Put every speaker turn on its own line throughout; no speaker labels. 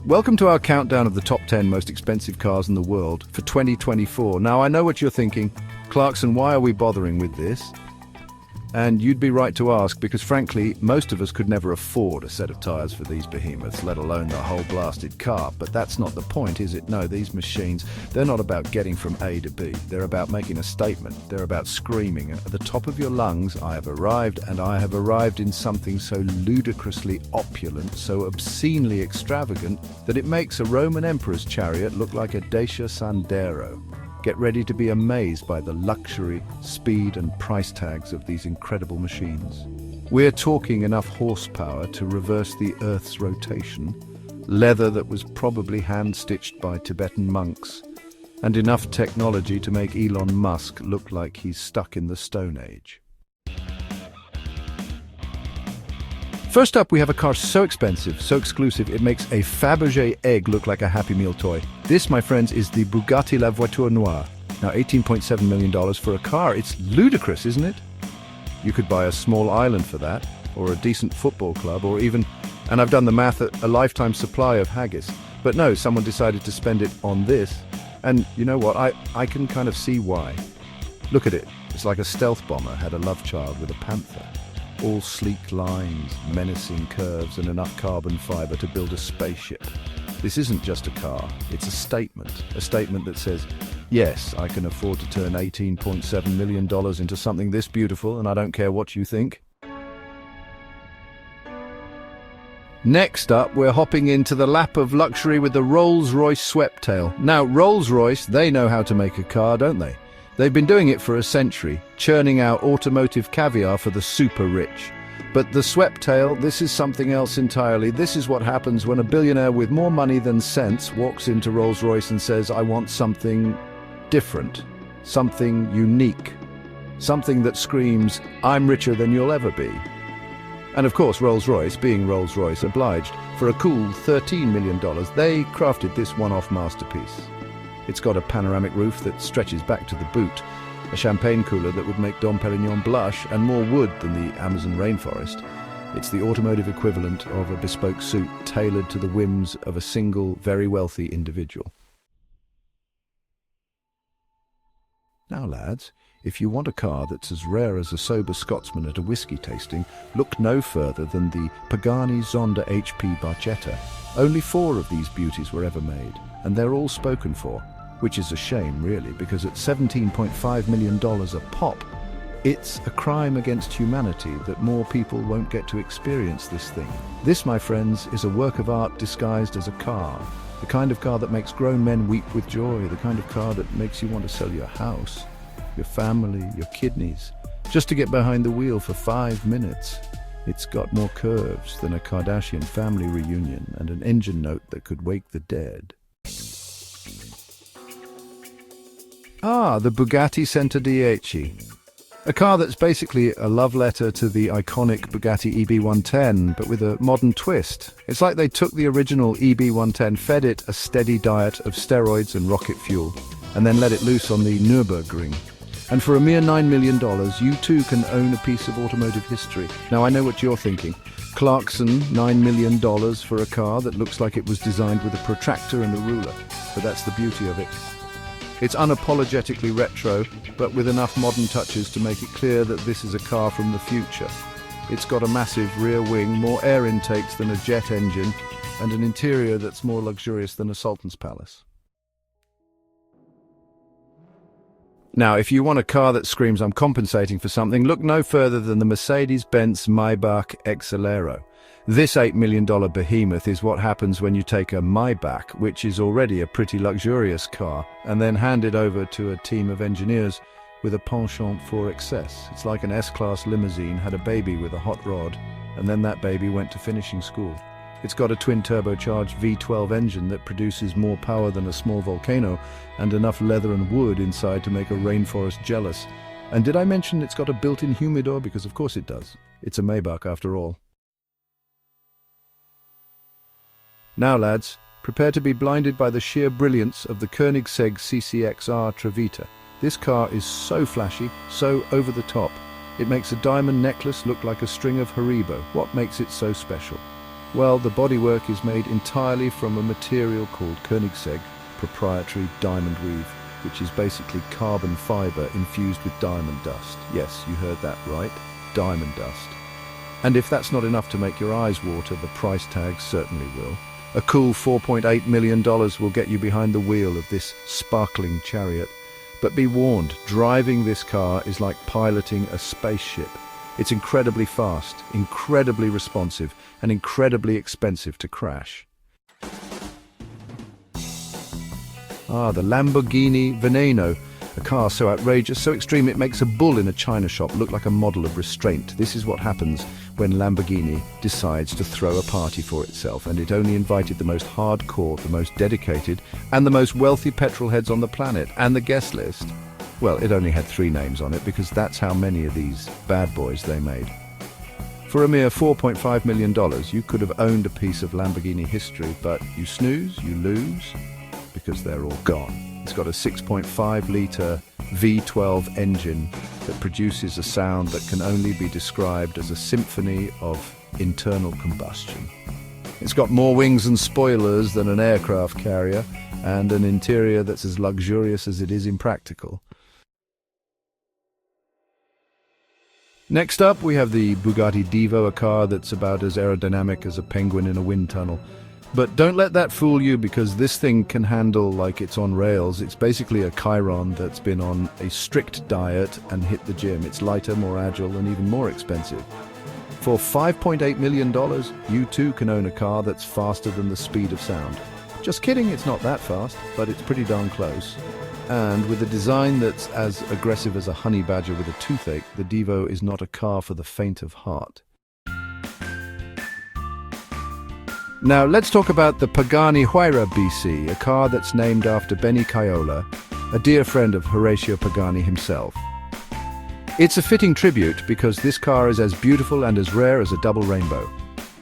Welcome to our countdown of the top 10 most expensive cars in the world for 2024. Now, I know what you're thinking. Clarkson, why are we bothering with this? And you'd be right to ask, because frankly, most of us could never afford a set of tires for these behemoths, let alone the whole blasted car. But that's not the point, is it? No, these machines, they're not about getting from A to B. They're about making a statement. They're about screaming at the top of your lungs, I have arrived, and I have arrived in something so ludicrously opulent, so obscenely extravagant, that it makes a Roman emperor's chariot look like a Dacia Sandero. Get ready to be amazed by the luxury, speed and price tags of these incredible machines. We're talking enough horsepower to reverse the Earth's rotation, leather that was probably hand-stitched by Tibetan monks, and enough technology to make Elon Musk look like he's stuck in the Stone Age. First up, we have a car so expensive, so exclusive, it makes a Fabergé egg look like a Happy Meal toy. This, my friends, is the Bugatti La Voiture Noire. Now, $18.7 million for a car, it's ludicrous, isn't it? You could buy a small island for that, or a decent football club, or even, and I've done the math, a lifetime supply of haggis. But no, someone decided to spend it on this. And you know what, I can kind of see why. Look at it, it's like a stealth bomber had a love child with a panther. All sleek lines, menacing curves, and enough carbon fiber to build a spaceship. This isn't just a car, it's a statement that says, yes, I can afford to turn $18.7 million into something this beautiful, and I don't care what you think. Next up, we're hopping into the lap of luxury with the Rolls-Royce Sweptail. Now, Rolls-Royce, they know how to make a car, don't they? They've been doing it for a century, churning out automotive caviar for the super rich. But the Sweptail, this is something else entirely. This is what happens when a billionaire with more money than sense walks into Rolls-Royce and says, I want something different, something unique, something that screams, I'm richer than you'll ever be. And of course, Rolls-Royce, being Rolls-Royce, obliged. For a cool $13 million, they crafted this one-off masterpiece. It's got a panoramic roof that stretches back to the boot, a champagne cooler that would make Dom Perignon blush, and more wood than the Amazon rainforest. It's the automotive equivalent of a bespoke suit tailored to the whims of a single, very wealthy individual. Now, lads, if you want a car that's as rare as a sober Scotsman at a whiskey tasting, look no further than the Pagani Zonda HP Barchetta. Only 4 of these beauties were ever made, and they're all spoken for, which is a shame, really, because at $17.5 million a pop, it's a crime against humanity that more people won't get to experience this thing. This, my friends, is a work of art disguised as a car. The kind of car that makes grown men weep with joy, the kind of car that makes you want to sell your house, your family, your kidneys, just to get behind the wheel for 5 minutes. It's got more curves than a Kardashian family reunion and an engine note that could wake the dead. The Bugatti Centodieci. A car that's basically a love letter to the iconic Bugatti EB110, but with a modern twist. It's like they took the original EB110, fed it a steady diet of steroids and rocket fuel, and then let it loose on the Nürburgring. And for a mere $9 million, you too can own a piece of automotive history. Now, I know what you're thinking. Clarkson, $9 million for a car that looks like it was designed with a protractor and a ruler. But that's the beauty of it. It's unapologetically retro, but with enough modern touches to make it clear that this is a car from the future. It's got a massive rear wing, more air intakes than a jet engine, and an interior that's more luxurious than a sultan's palace. Now, if you want a car that screams I'm compensating for something, look no further than the Mercedes-Benz Maybach Exelero. This $8 million behemoth is what happens when you take a Maybach, which is already a pretty luxurious car, and then hand it over to a team of engineers with a penchant for excess. It's like an S-Class limousine had a baby with a hot rod, and then that baby went to finishing school. It's got a twin-turbocharged V12 engine that produces more power than a small volcano, and enough leather and wood inside to make a rainforest jealous. And did I mention it's got a built-in humidor? Because of course it does. It's a Maybach after all. Now, lads, prepare to be blinded by the sheer brilliance of the Koenigsegg CCXR Trevita. This car is so flashy, so over the top. It makes a diamond necklace look like a string of Haribo. What makes it so special? Well, the bodywork is made entirely from a material called Koenigsegg proprietary diamond weave, which is basically carbon fiber infused with diamond dust. Yes, you heard that right, diamond dust. And if that's not enough to make your eyes water, the price tag certainly will. A cool $4.8 million will get you behind the wheel of this sparkling chariot. But be warned, driving this car is like piloting a spaceship. It's incredibly fast, incredibly responsive, and incredibly expensive to crash. The Lamborghini Veneno, a car so outrageous, so extreme it makes a bull in a china shop look like a model of restraint. This is what happens when Lamborghini decides to throw a party for itself, and it only invited the most hardcore, the most dedicated, and the most wealthy petrolheads on the planet. And the guest list, well, it only had 3 names on it because that's how many of these bad boys they made. For a mere $4.5 million, you could have owned a piece of Lamborghini history, but you snooze, you lose, because they're all gone. It's got a 6.5-litre V12 engine that produces a sound that can only be described as a symphony of internal combustion. It's got more wings and spoilers than an aircraft carrier, and an interior that's as luxurious as it is impractical. Next up, we have the Bugatti Divo, a car that's about as aerodynamic as a penguin in a wind tunnel. But don't let that fool you, because this thing can handle like it's on rails. It's basically a Chiron that's been on a strict diet and hit the gym. It's lighter, more agile, and even more expensive. For $5.8 million, you too can own a car that's faster than the speed of sound. Just kidding, it's not that fast, but it's pretty darn close. And with a design that's as aggressive as a honey badger with a toothache, the Divo is not a car for the faint of heart. Now let's talk about the Pagani Huayra BC, a car that's named after Benny Caiola, a dear friend of Horatio Pagani himself. It's a fitting tribute because this car is as beautiful and as rare as a double rainbow.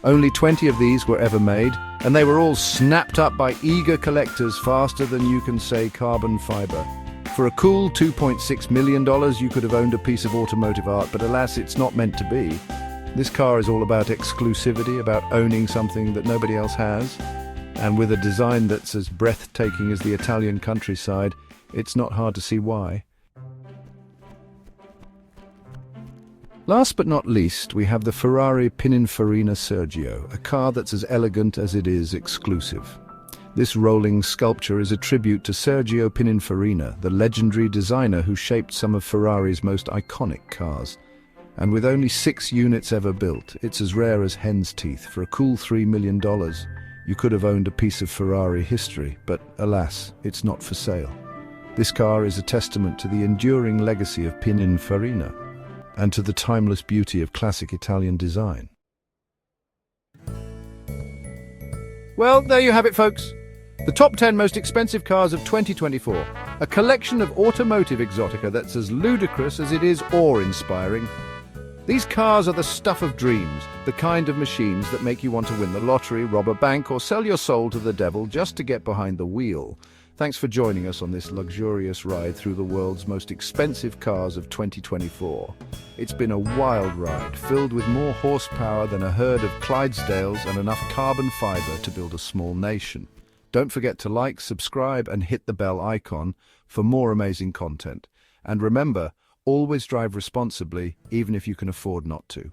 Only 20 of these were ever made, and they were all snapped up by eager collectors faster than you can say carbon fiber. For a cool $2.6 million, you could have owned a piece of automotive art, but alas, it's not meant to be. This car is all about exclusivity, about owning something that nobody else has, and with a design that's as breathtaking as the Italian countryside, it's not hard to see why. Last but not least, we have the Ferrari Pininfarina Sergio, a car that's as elegant as it is exclusive. This rolling sculpture is a tribute to Sergio Pininfarina, the legendary designer who shaped some of Ferrari's most iconic cars. And with only 6 units ever built, it's as rare as hen's teeth. For a cool $3 million, you could have owned a piece of Ferrari history, but alas, it's not for sale. This car is a testament to the enduring legacy of Pininfarina and to the timeless beauty of classic Italian design. Well, there you have it, folks. The top 10 most expensive cars of 2024. A collection of automotive exotica that's as ludicrous as it is awe-inspiring. These cars are the stuff of dreams, the kind of machines that make you want to win the lottery, rob a bank, or sell your soul to the devil just to get behind the wheel. Thanks for joining us on this luxurious ride through the world's most expensive cars of 2024. It's been a wild ride, filled with more horsepower than a herd of Clydesdales and enough carbon fiber to build a small nation. Don't forget to like, subscribe, and hit the bell icon for more amazing content. And remember, always drive responsibly, even if you can afford not to.